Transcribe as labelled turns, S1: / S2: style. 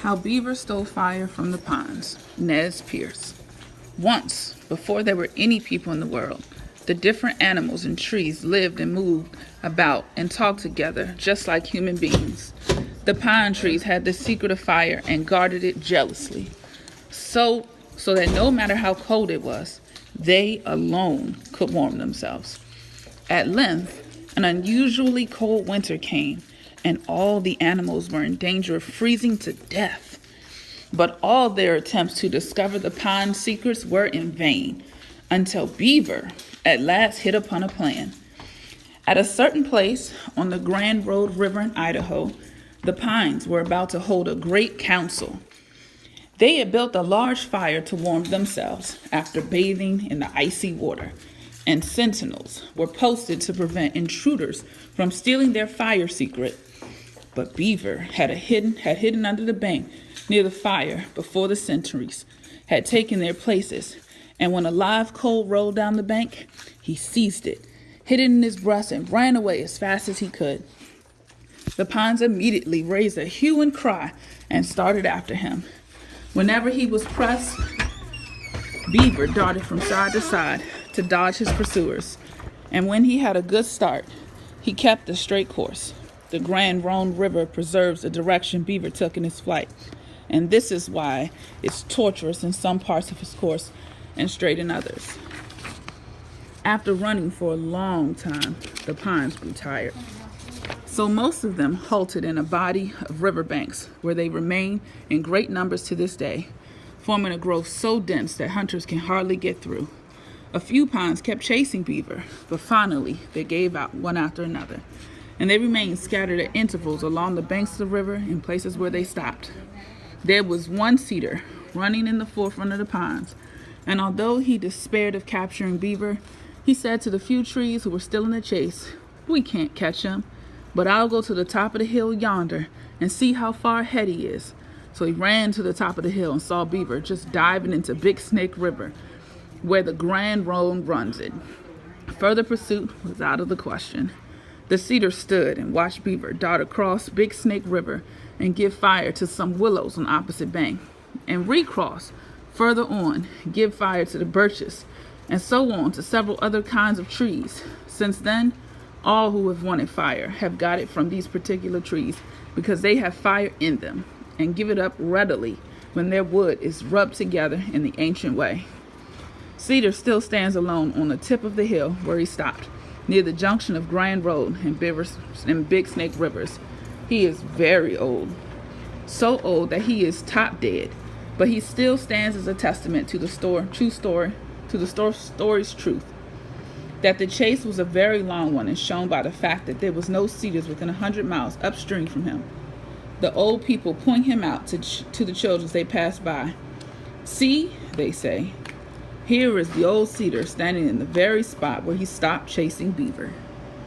S1: How Beaver Stole Fire from the Ponds. Nez Pierce. Once, before there were any people in the world, the different animals and trees lived and moved about and talked together just like human beings. The pine trees had the secret of fire and guarded it jealously, so that no matter how cold it was, they alone could warm themselves. At length, an unusually cold winter came, and all the animals were in danger of freezing to death. But all their attempts to discover the pond secrets were in vain, until Beaver at last hit upon a plan. At a certain place on the Grand Road River in Idaho, the pines were about to hold a great council. They had built a large fire to warm themselves after bathing in the icy water, and sentinels were posted to prevent intruders from stealing their fire secret. But Beaver had hidden under the bank near the fire before the sentries had taken their places, and when a live coal rolled down the bank, he seized it, hid it in his breast, and ran away as fast as he could. The pines immediately raised a hue and cry and started after him. Whenever he was pressed, Beaver darted from side to side to dodge his pursuers, and when he had a good start, he kept a straight course. The Grand Roan River preserves the direction Beaver took in his flight, and this is why it's tortuous in some parts of his course and straight in others. After running for a long time, the pines grew tired. So most of them halted in a body of riverbanks where they remain in great numbers to this day, forming a growth so dense that hunters can hardly get through. A few pines kept chasing Beaver, but finally they gave out one after another, and they remained scattered at intervals along the banks of the river in places where they stopped. There was one cedar running in the forefront of the pines, and although he despaired of capturing Beaver, he said to the few trees who were still in the chase, "We can't catch him, but I'll go to the top of the hill yonder and see how far ahead he is." So he ran to the top of the hill and saw Beaver just diving into Big Snake River, where the Grand Roan runs it. Further pursuit was out of the question. The cedar stood and watched Beaver dart across Big Snake River and give fire to some willows on the opposite bank, and recross further on, give fire to the birches, and so on to several other kinds of trees. Since then, all who have wanted fire have got it from these particular trees because they have fire in them and give it up readily when their wood is rubbed together in the ancient way. Cedar still stands alone on the tip of the hill where he stopped, near the junction of Grand Road and Big Snake Rivers. He is very old, so old that he is top dead, but he still stands as a testament to the story's truth. That the chase was a very long one is shown by the fact that there was no cedars within 100 miles upstream from him. The old people point him out to the children as they pass by. "See," they say, "here is the old cedar standing in the very spot where he stopped chasing Beaver."